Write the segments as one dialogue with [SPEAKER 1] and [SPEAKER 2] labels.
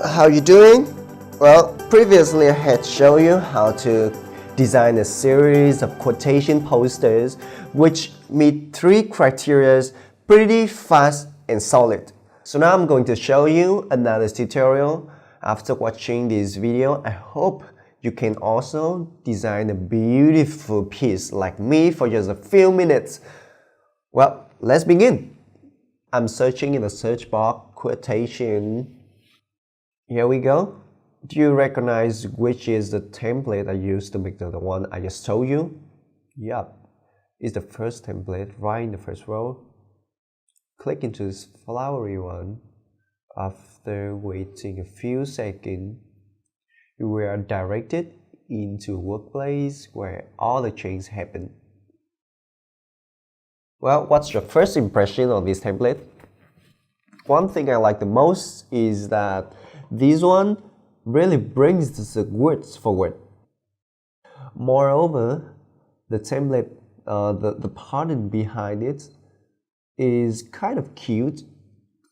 [SPEAKER 1] how you doing? Well, previously I had shown you how to design a series of quotation posters which meet three criteria pretty fast and solid. So now I'm going to show you another tutorial. After watching this video, I hope you can also design a beautiful piece like me for just a few minutes. Well, let's begin. I'm searching in the search bar quotation. Here we go. Do you recognize which is the template I used to make the one I just told you? Yep, it's the first template right in the first row. Click into this flowery one. After waiting a few seconds, we are directed into a workplace where all the changes happen. Well, what's your first impression on this template? One thing I like the most is that this one really brings the words forward. Moreover, the template, the pattern behind it is kind of cute,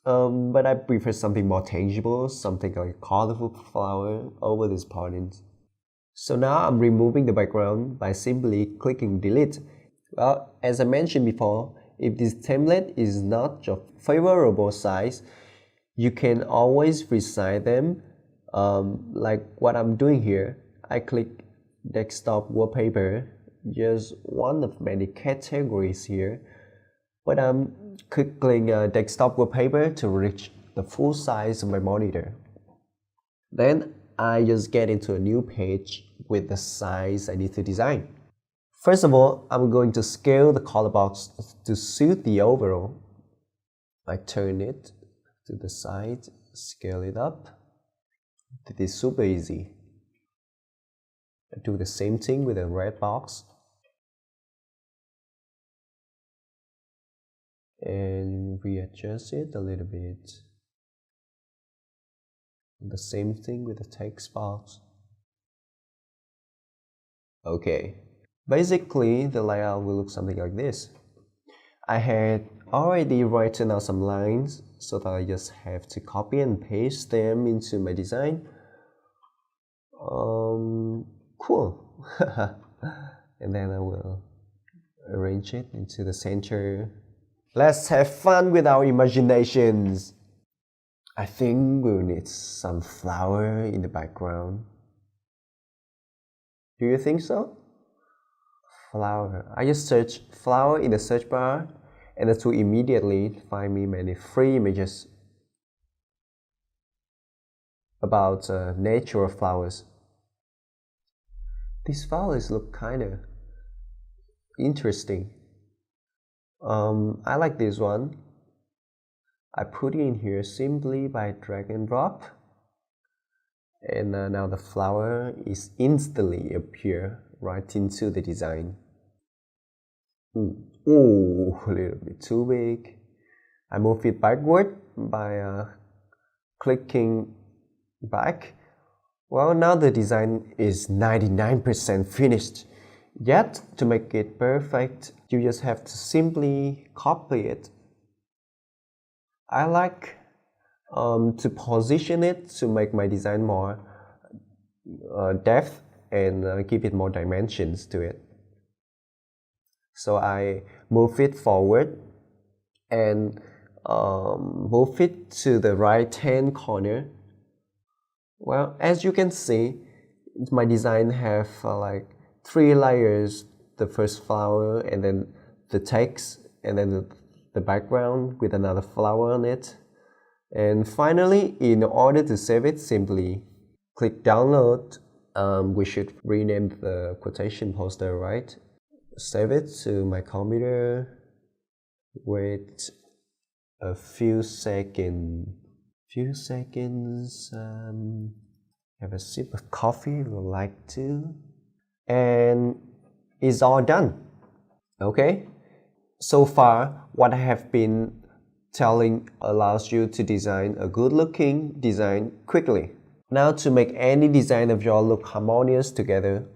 [SPEAKER 1] but I prefer something more tangible, something like a colorful flower over this pattern. So now I'm removing the background by simply clicking delete. Well, as I mentioned before, if this template is not your favorable size, you can always resize them, like what I'm doing here. I click desktop wallpaper, just one of many categories here, but I'm clicking desktop wallpaper to reach the full size of my monitor. Then I just get into a new page with the size I need to design. First of all, I'm going to scale the color box to suit the overall. I turn it to the side, scale it up. It is super easy. I do the same thing with the red box. And readjust it a little bit. The same thing with the text box. Okay. Basically, the layout will look something like this. I had already written out some lines, so that I just have to copy and paste them into my design. Cool. And then I will arrange it into the center. Let's have fun with our imaginations. I think we'll need some flower in the background. Do you think so? Flower. I just search flower in the search bar, and the tool immediately find me many free images about nature of flowers. These flowers look kind of interesting. I like this one. I put it in here simply by drag and drop, and now the flower is instantly appear right into the design. Ooh, a little bit too big. I move it backward by clicking back. Well, now the design is 99% finished. Yet, to make it perfect, you just have to simply copy it. I like to position it to make my design more depth and give it more dimensions to it. So I move it forward and move it to the right hand corner. Well, as you can see, my design have like 3 layers. The first flower, and then the text, and then the background with another flower on it. And finally, in order to save it, simply click download. We should rename the quotation poster, right? Save it to my computer. Wait a few seconds. Have a sip of coffee if you would like to. And it's all done. Okay? So far, what I have been telling allows you to design a good looking design quickly. Now to make any design of yours look harmonious together,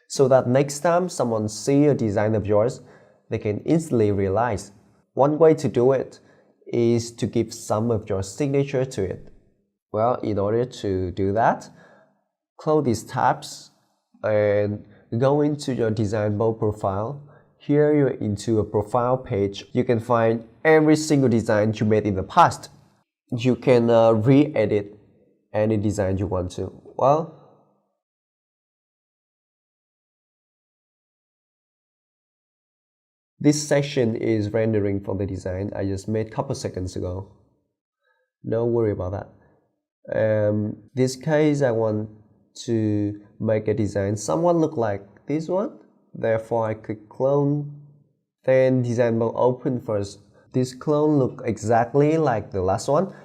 [SPEAKER 1] so that next time someone sees a design of yours, they can instantly realize. One way to do it is to give some of your signature to it. Well, in order to do that, close these tabs and go into your DesignBold profile. Here you're into a profile page. You can find every single design you made in the past. You can re-edit any design you want to. Well, this section is rendering for the design I just made a couple seconds ago. Don't worry about that. This case, I want to make a design somewhat look like this one. Therefore, I click clone. Then DesignBold open first. This clone looks exactly like the last one,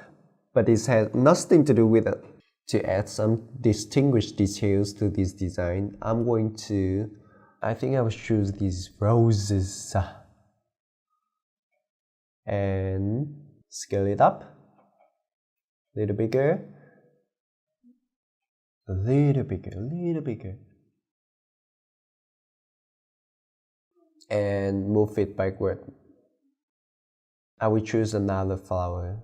[SPEAKER 1] but it has nothing to do with it. To add some distinguished details to this design, I think I will choose these roses and scale it up a little bigger, a little bigger, and move it backward. I will choose another flower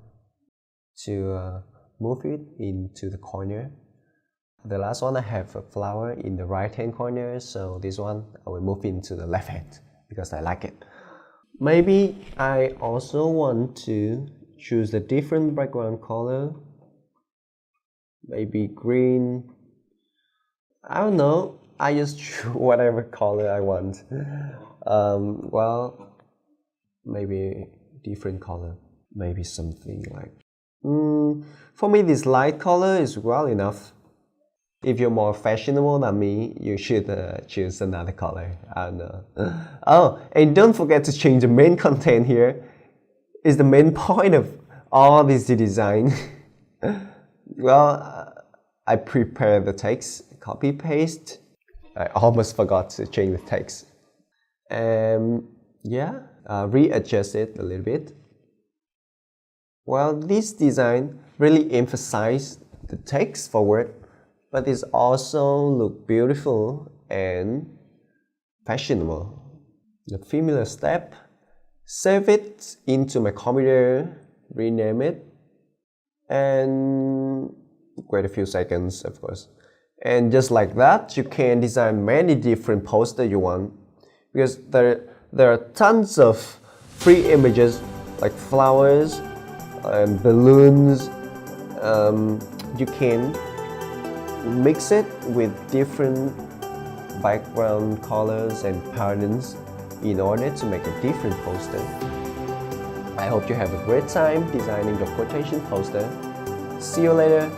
[SPEAKER 1] to move it into the corner. The last one, I have a flower in the right hand corner, so this one I will move into the left hand because I like it. Maybe I also want to choose a different background color, maybe green. I don't know, I just choose whatever color I want. Well, maybe different color, maybe something like for me this light color is well enough. If you're more fashionable than me, you should choose another color. I don't know. Oh, and don't forget to change the main content here. It's the main point of all this design. Well, I prepared the text, copy paste. I almost forgot to change the text. Yeah, readjust it a little bit. Well, this design really emphasizes the text forward, but it also looks beautiful and fashionable. The familiar step, save it into my computer, rename it, and wait a few seconds, of course. And just like that, you can design many different posters you want, because there are tons of free images like flowers and balloons. You can mix it with different background colors and patterns in order to make a different poster. I hope you have a great time designing your quotation poster. See you later.